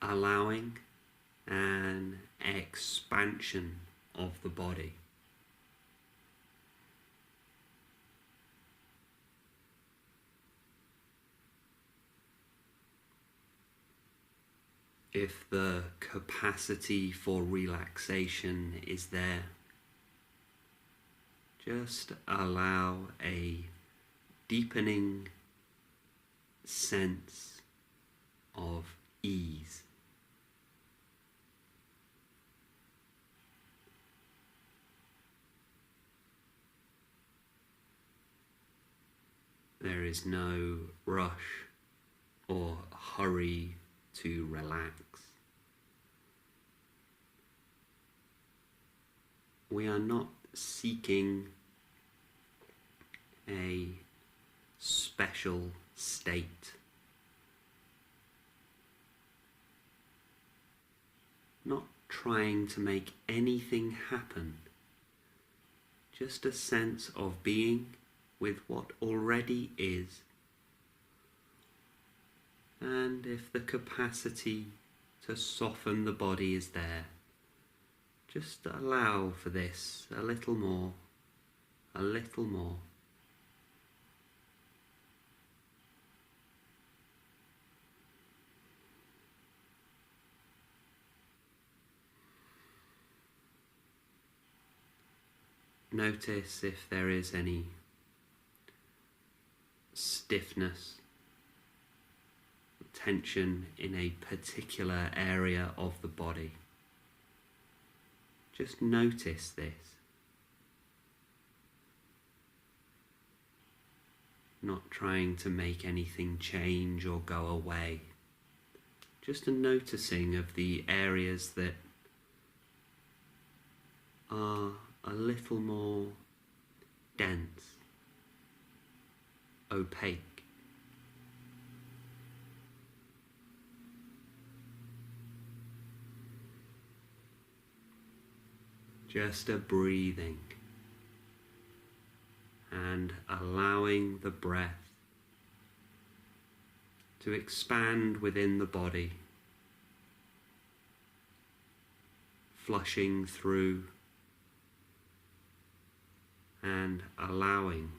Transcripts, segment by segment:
allowing an expansion of the body. If the capacity for relaxation is there, just allow a deepening sense of ease. There is no rush or hurry to relax. We are not seeking a special state, not trying to make anything happen, just a sense of being with what already is. And if the capacity to soften the body is there, just allow for this a little more, a little more. Notice if there is any stiffness, tension in a particular area of the body. Just notice this. Not trying to make anything change or go away. Just a noticing of the areas that are a little more dense, opaque. Just a breathing and allowing the breath to expand within the body, flushing through and allowing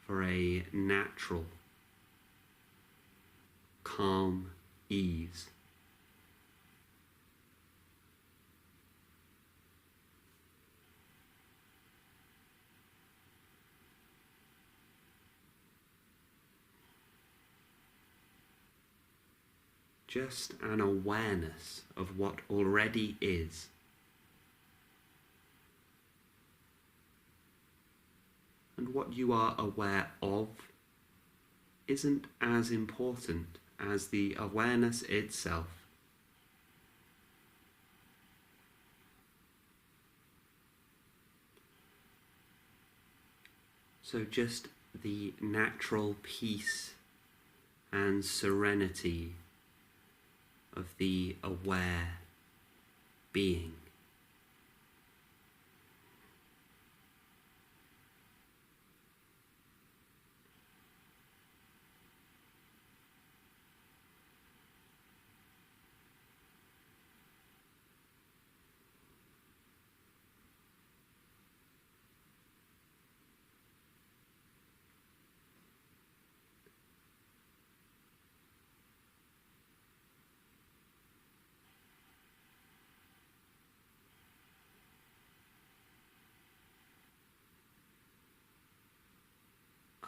for a natural, calm ease. Just an awareness of what already is. And what you are aware of isn't as important as the awareness itself. So just the natural peace and serenity of the aware being.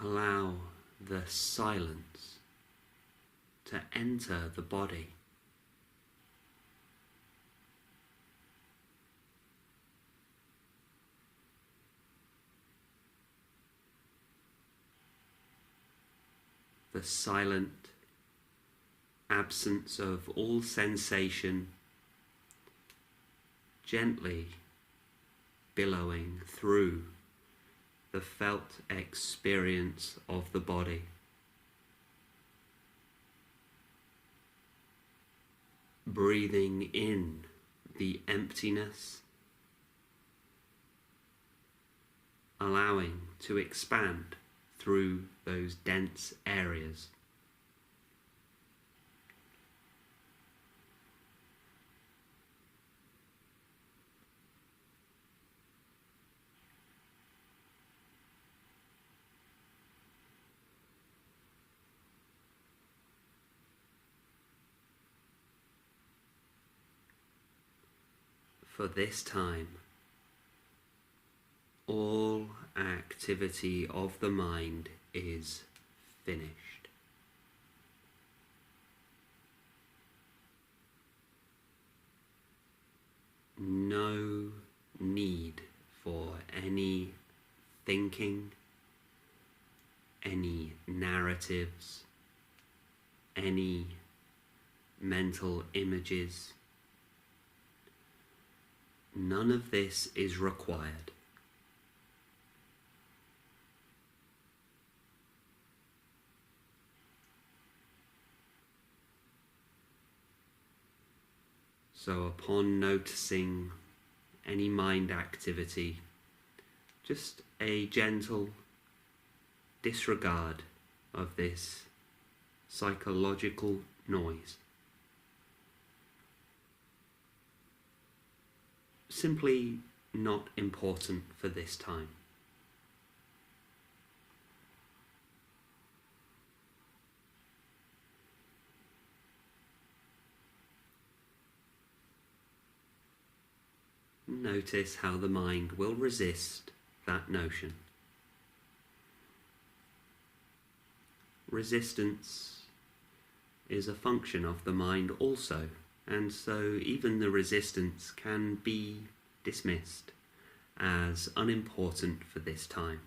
Allow the silence to enter the body. The silent absence of all sensation, gently billowing through the felt experience of the body. Breathing in the emptiness, allowing to expand through those dense areas. for this time, all activity of the mind is finished. No need for any thinking, any narratives, any mental images. None of this is required. So upon noticing any mind activity, just a gentle disregard of this psychological noise. Simply not important for this time. Notice how the mind will resist that notion. Resistance is a function of the mind also, and so even the resistance can be dismissed as unimportant for this time.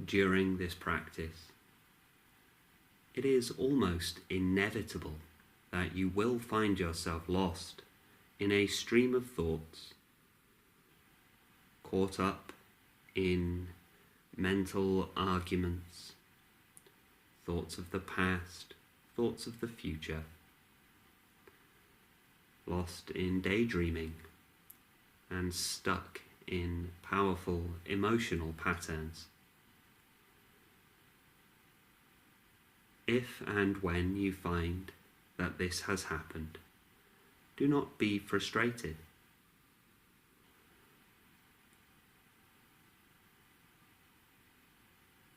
During this practice, it is almost inevitable that you will find yourself lost in a stream of thoughts, caught up in mental arguments, thoughts of the past, thoughts of the future, lost in daydreaming and stuck in powerful emotional patterns. If and when you find that this has happened, do not be frustrated.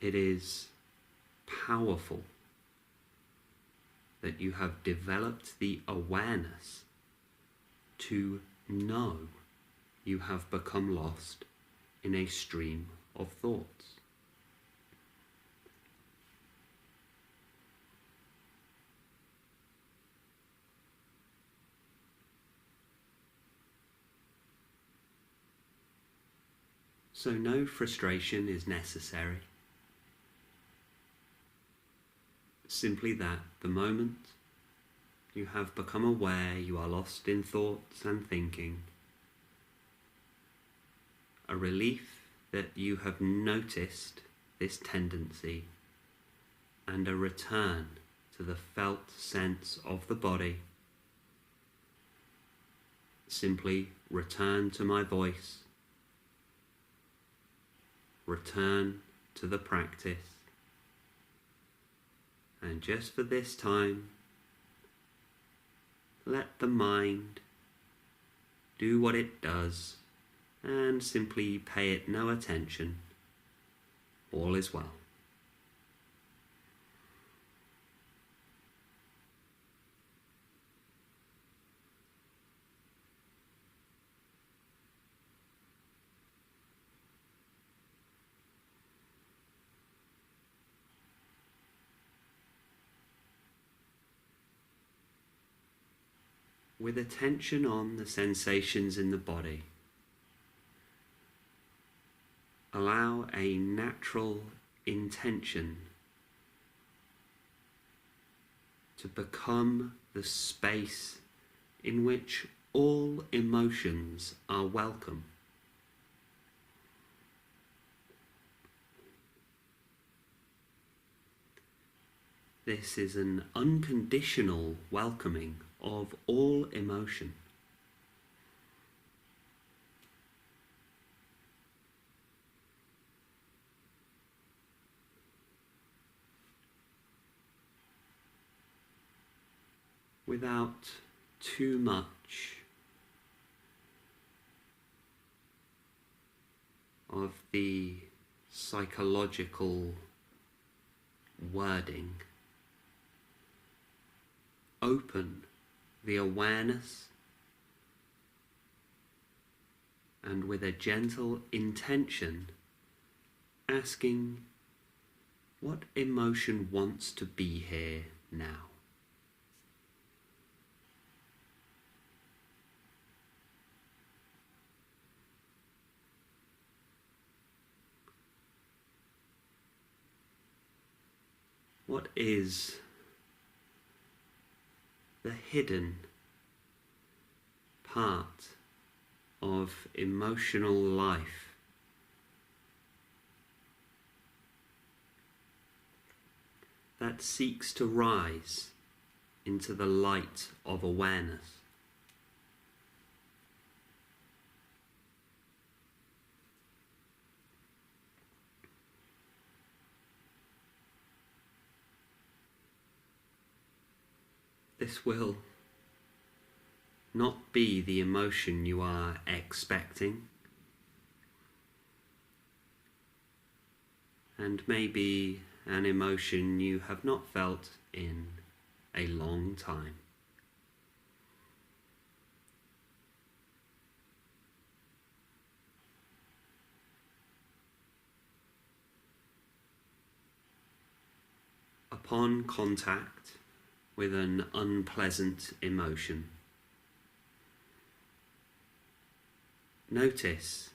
It is powerful that you have developed the awareness to know you have become lost in a stream of thoughts. So no frustration is necessary. Simply that the moment you have become aware you are lost in thoughts and thinking, a relief that you have noticed this tendency, and a return to the felt sense of the body. Simply return to my voice. Return to the practice, and just for this time, let the mind do what it does and simply pay it no attention. All is well. With attention on the sensations in the body, allow a natural intention to become the space in which all emotions are welcome. This is an unconditional welcoming of all emotion. Without too much of the psychological wording. Open the awareness, and with a gentle intention, asking what emotion wants to be here now. What is the hidden part of emotional life that seeks to rise into the light of awareness? This will not be the emotion you are expecting, and maybe an emotion you have not felt in a long time. Upon contact with an unpleasant emotion, notice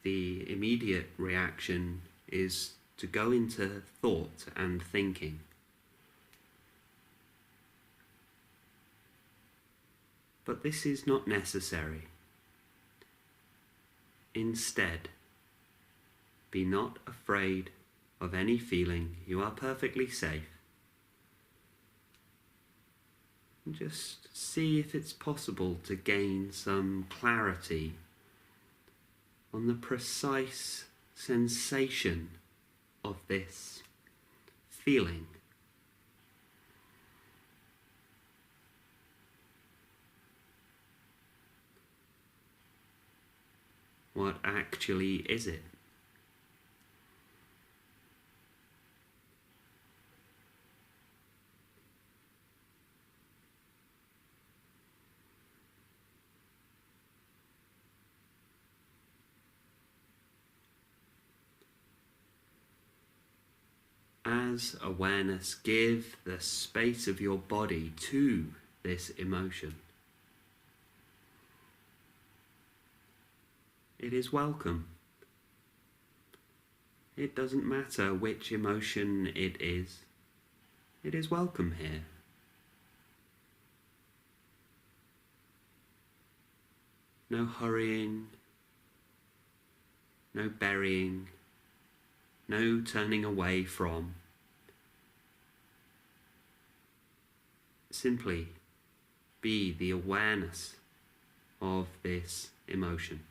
the immediate reaction is to go into thought and thinking. But this is not necessary. Instead, be not afraid of any feeling. You are perfectly safe. Just see if it's possible to gain some clarity on the precise sensation of this feeling. What actually is it? As awareness, give the space of your body to this emotion. It is welcome. It doesn't matter which emotion it is welcome here. No hurrying, no burying, no turning away from. Simply be the awareness of this emotion.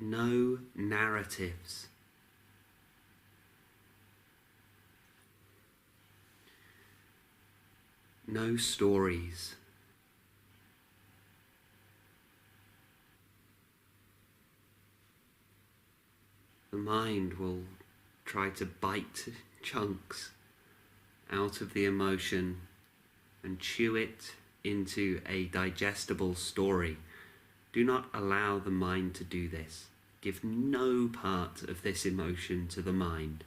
No narratives. No stories. The mind will try to bite chunks out of the emotion and chew it into a digestible story. Do not allow the mind to do this. Give no part of this emotion to the mind.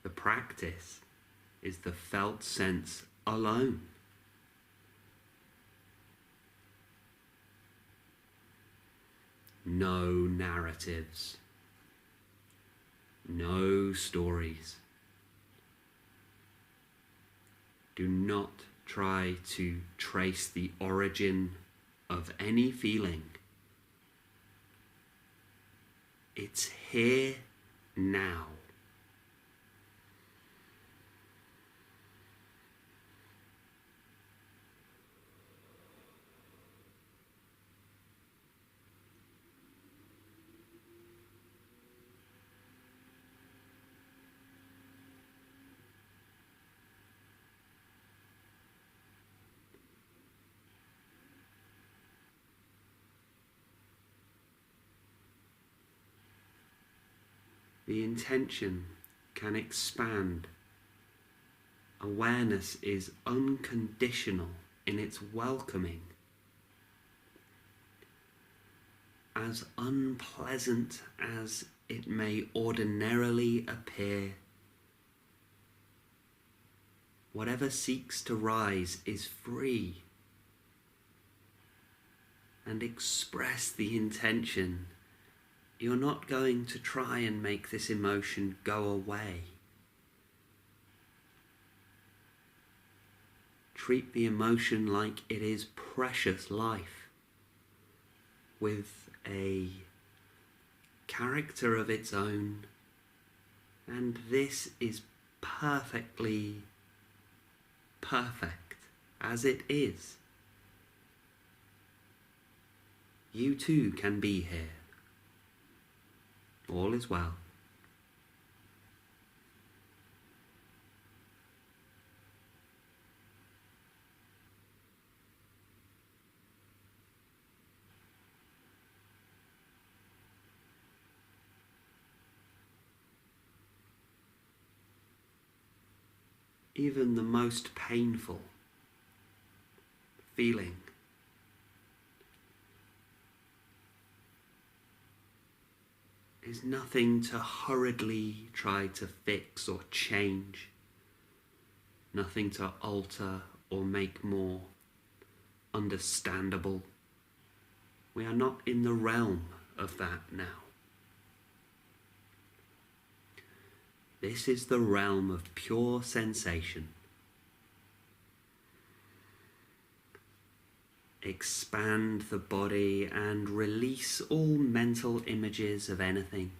The practice is the felt sense alone. No narratives, no stories. Do not try to trace the origin of any feeling. It's here now. The intention can expand. Awareness is unconditional in its welcoming. As unpleasant as it may ordinarily appear, whatever seeks to rise is free. And express the intention. You're not going to try and make this emotion go away. Treat the emotion like it is precious life, with a character of its own, and this is perfectly perfect as it is. You too can be here. All is well. Even the most painful feeling is nothing to hurriedly try to fix or change, nothing to alter or make more understandable. We are not in the realm of that now. This is the realm of pure sensation. Expand the body and release all mental images of anything.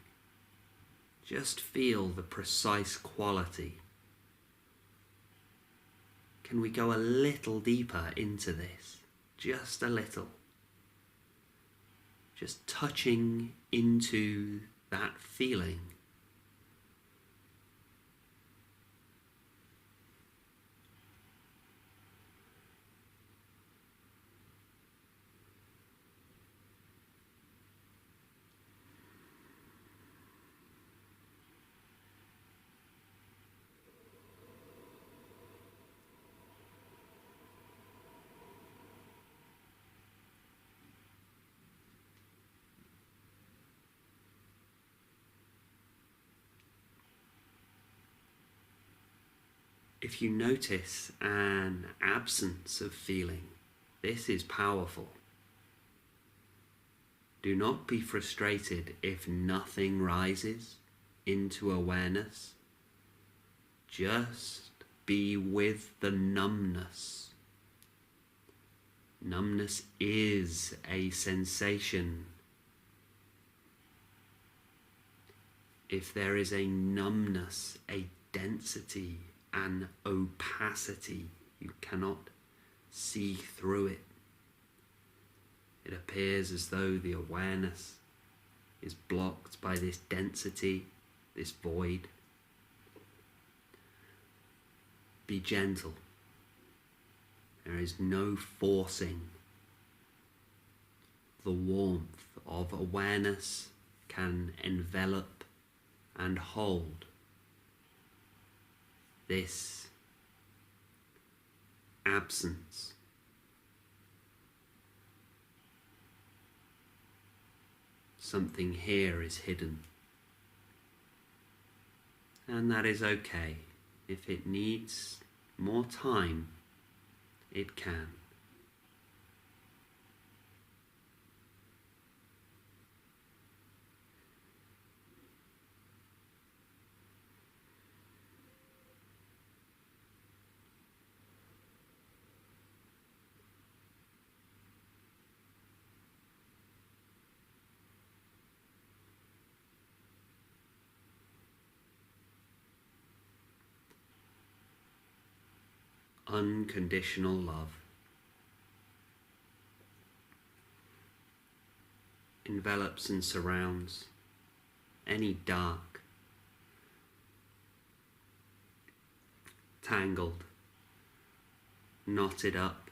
Just feel the precise quality. Can we go a little deeper into this? Just a little. Just touching into that feeling. If you notice an absence of feeling, this is powerful. Do not be frustrated if nothing rises into awareness. Just be with the numbness. Numbness is a sensation. If there is a numbness, a density, an opacity, you cannot see through it. It appears as though the awareness is blocked by this density, this void. Be gentle. There is no forcing. The warmth of awareness can envelop and hold this absence. something here is hidden. And that is okay. If it needs more time, it can. Unconditional love envelops and surrounds any dark, tangled, knotted up,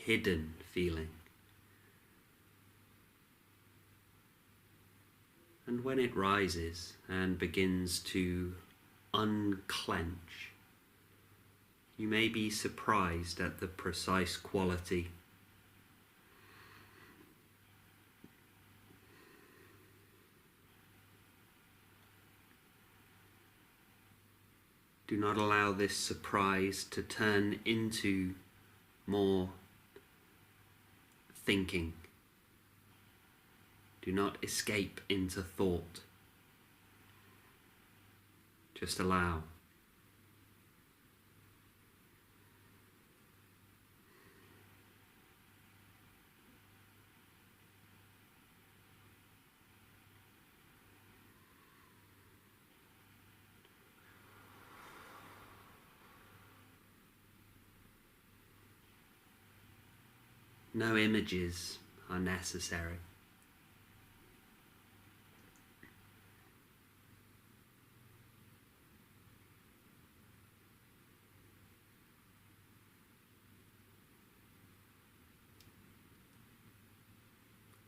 hidden feeling. And when it rises and begins to unclench, you may be surprised at the precise quality. Do not allow this surprise to turn into more thinking. Do not escape into thought. Just allow. No images are necessary.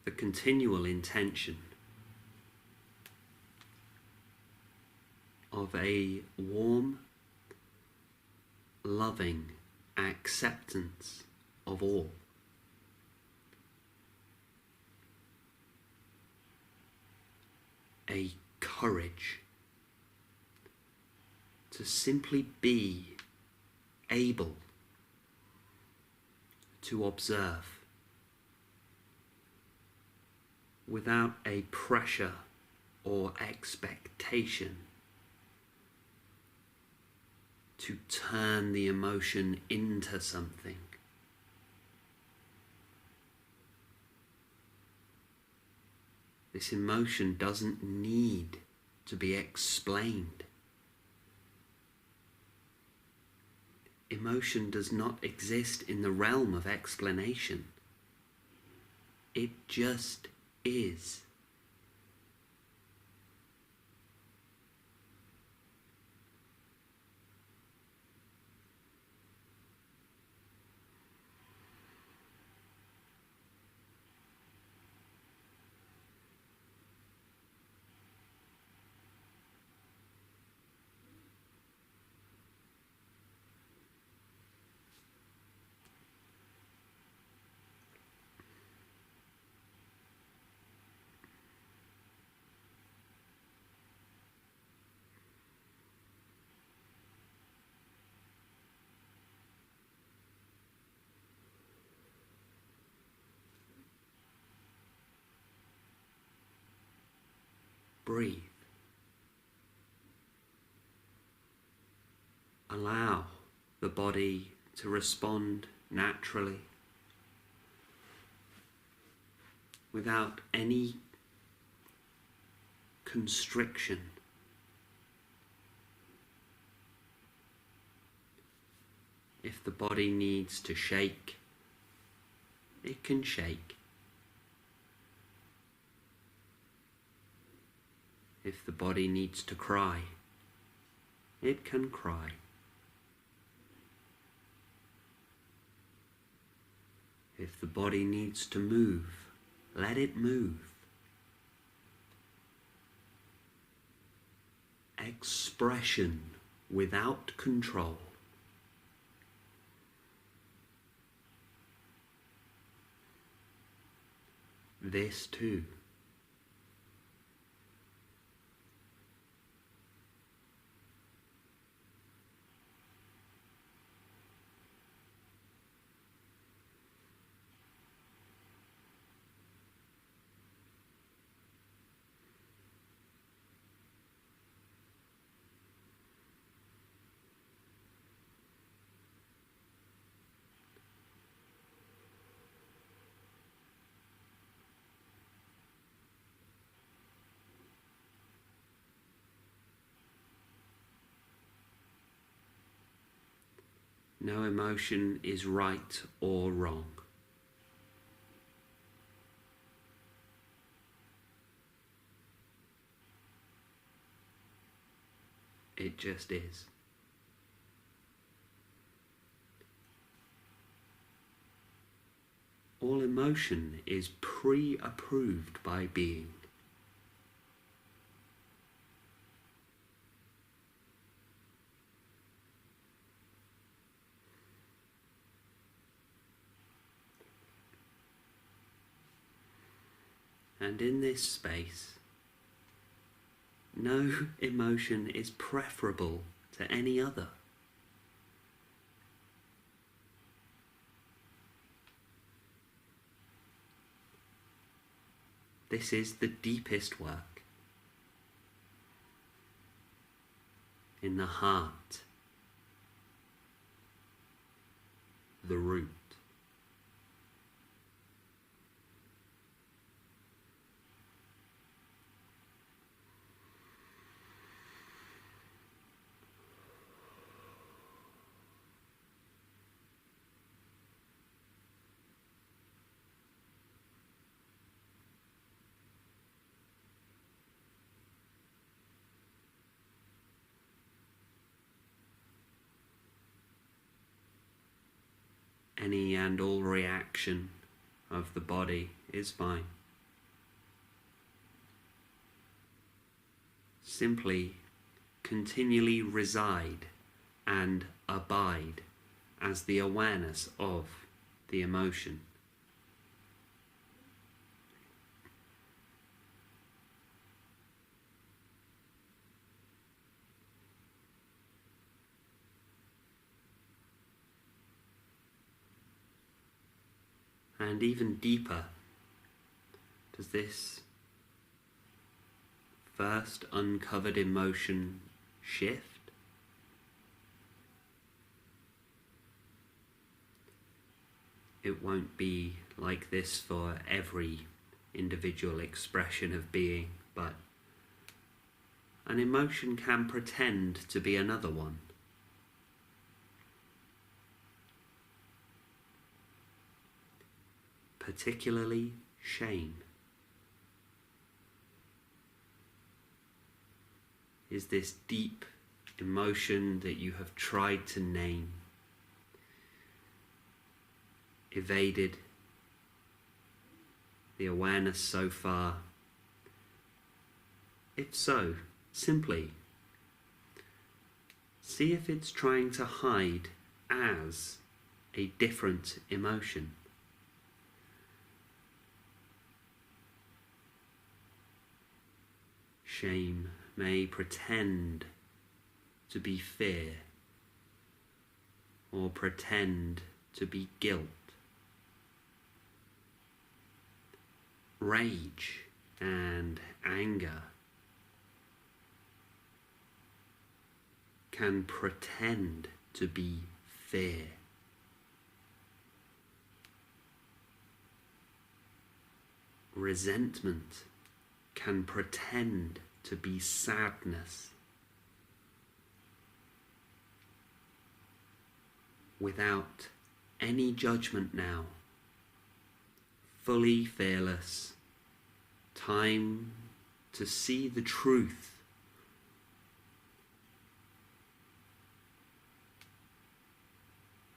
The continual intention of a warm, loving acceptance of all. A courage to simply be able to observe without a pressure or expectation to turn the emotion into something. This emotion doesn't need to be explained. Emotion does not exist in the realm of explanation. It just is. Breathe. Allow the body to respond naturally without any constriction. If the body needs to shake, it can shake. If the body needs to cry, it can cry. If the body needs to move, let it move. Expression without control. This too No emotion is right or wrong. It just is. All emotion is pre-approved by being. And in this space, no emotion is preferable to any other. This is the deepest work. In the heart, the root. Any and all reaction of the body is fine. Simply continually reside and abide as the awareness of the emotion. And even deeper, does this first uncovered emotion shift? It won't be like this for every individual expression of being, but an emotion can pretend to be another one. Particularly shame. Is this deep emotion that you have tried to name, evaded the awareness so far? If so, simply see if it's trying to hide as a different emotion. Shame may pretend to be fear or pretend to be guilt. Rage and anger can pretend to be fear. Resentment can pretend to be sadness. Without any judgment now, fully fearless, time to see the truth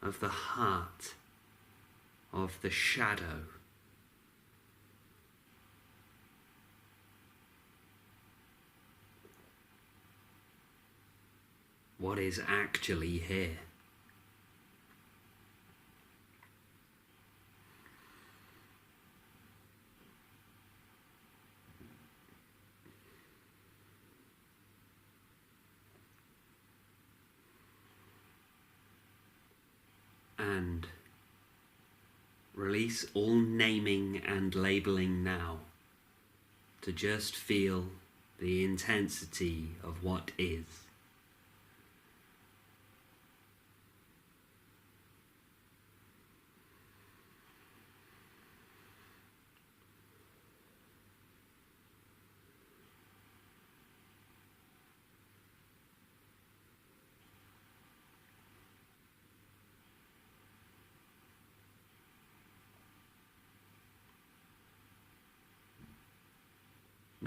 of the heart of the shadow. What is actually here? And release all naming and labeling now to just feel the intensity of what is.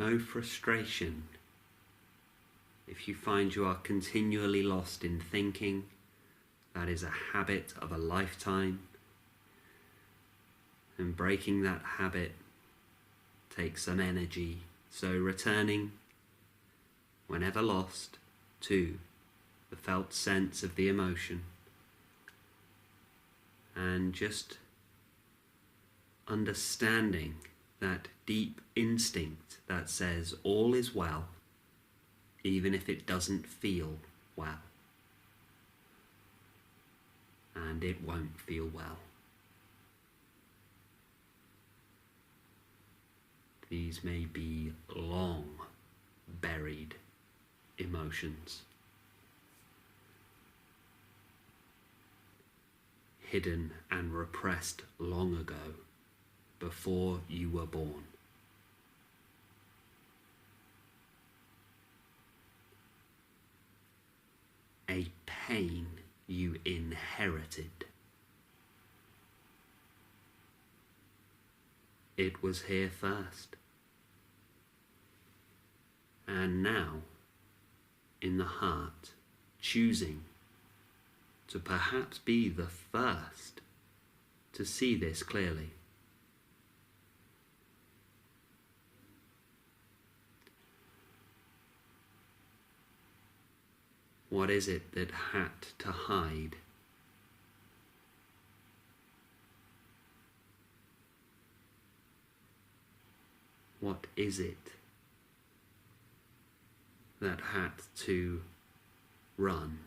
no frustration. If you find you are continually lost in thinking, that is a habit of a lifetime, and breaking that habit takes some energy. So returning, whenever lost, to the felt sense of the emotion, and just understanding that deep instinct that says all is well, even if it doesn't feel well. And it won't feel well. These may be long buried emotions, hidden and repressed long ago, before you were born. A pain you inherited. It was here first. And now, in the heart, choosing to perhaps be the first to see this clearly. What is it that had to hide? What is it that had to run?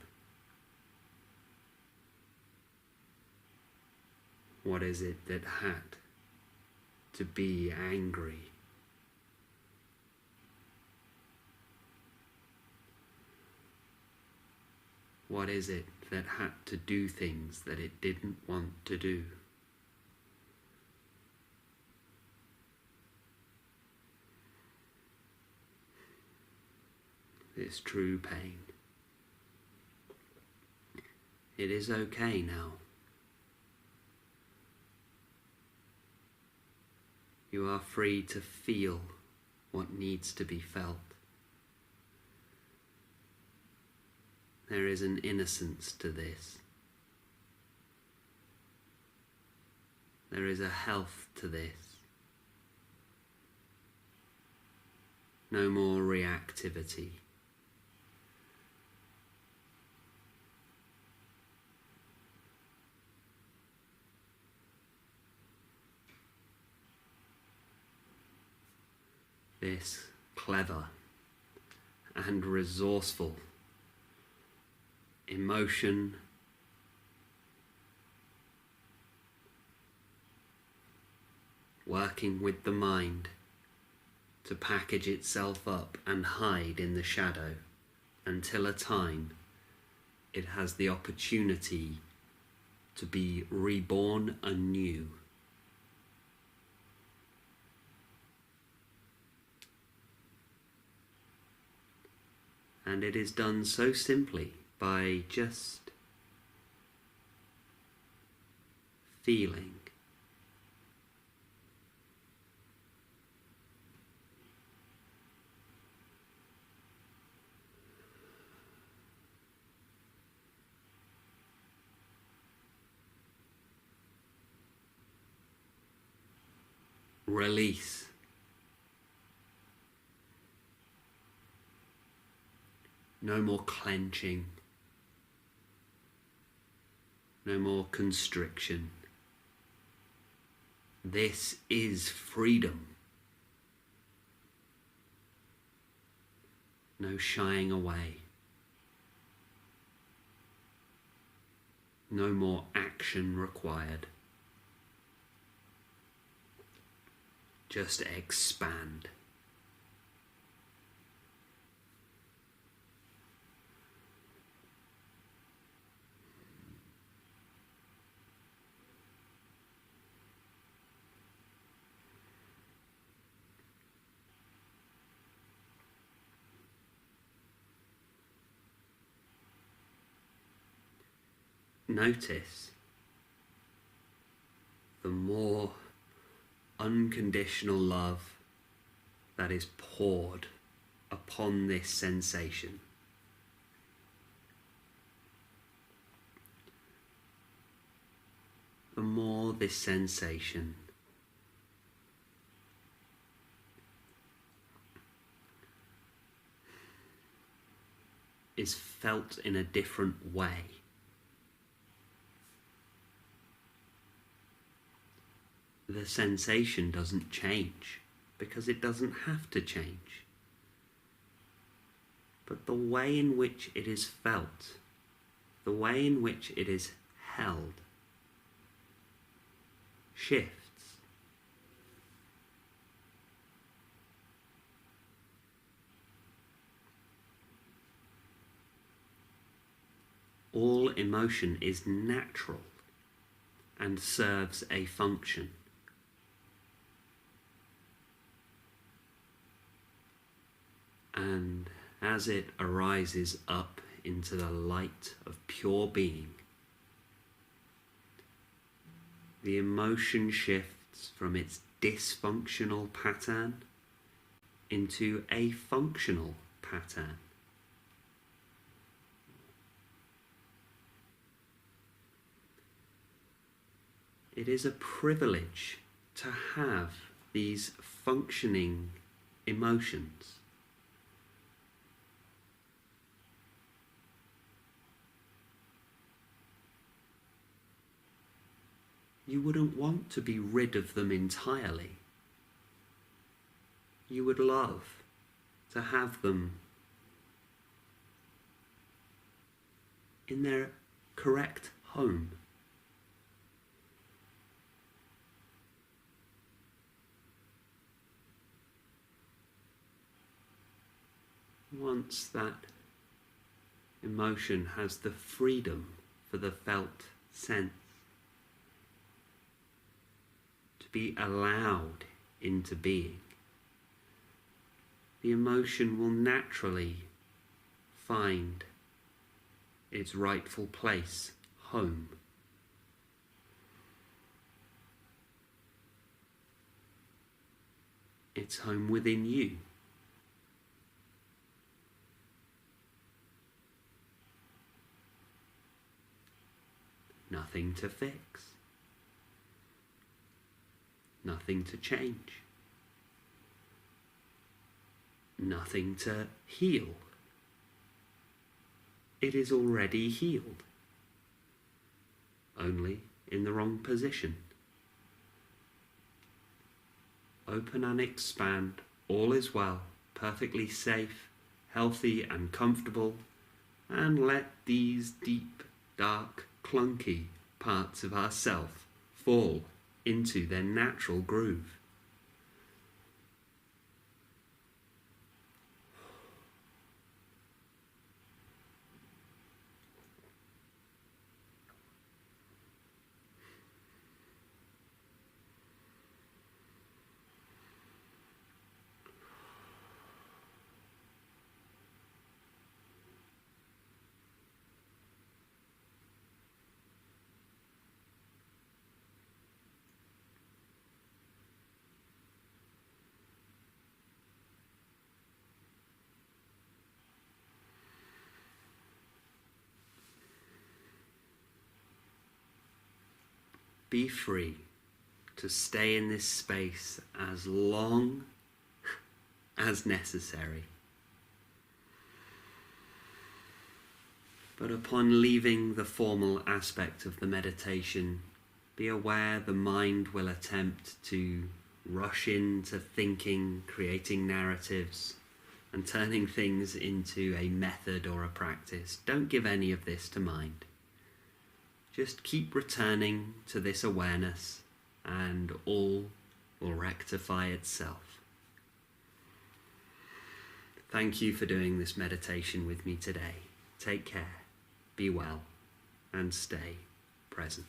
What is it that had to be angry? What is it that had to do things that it didn't want to do? This true pain. It is okay now. You are free to feel what needs to be felt. There is an innocence to this. There is a health to this. No more reactivity. This clever and resourceful emotion working with the mind to package itself up and hide in the shadow until a time it has the opportunity to be reborn anew. And it is done so simply by just feeling. Release. No more clenching. No more constriction. This is freedom. No shying away. No more action required. Just expand. Notice the more unconditional love that is poured upon this sensation. The more this sensation is felt in a different way, the sensation doesn't change, because it doesn't have to change. But the way in which it is felt, the way in which it is held, shifts. All emotion is natural and serves a function. And as it arises up into the light of pure being, the emotion shifts from its dysfunctional pattern into a functional pattern. It is a privilege to have these functioning emotions. You wouldn't want to be rid of them entirely. You would love to have them in their correct home. Once that emotion has the freedom for the felt sense to be allowed into being, the emotion will naturally find its rightful place, home. It's home within you. Nothing to fix. Nothing to change. Nothing to heal. It is already healed, only in the wrong position. Open and expand, all is well, perfectly safe, healthy and comfortable, and let these deep, dark, clunky parts of ourself fall into their natural groove. Be free to stay in this space as long as necessary. But upon leaving the formal aspect of the meditation, be aware the mind will attempt to rush into thinking, creating narratives, and turning things into a method or a practice. Don't give any of this to mind. Just keep returning to this awareness and all will rectify itself. Thank you for doing this meditation with me today. Take care, be well, and stay present.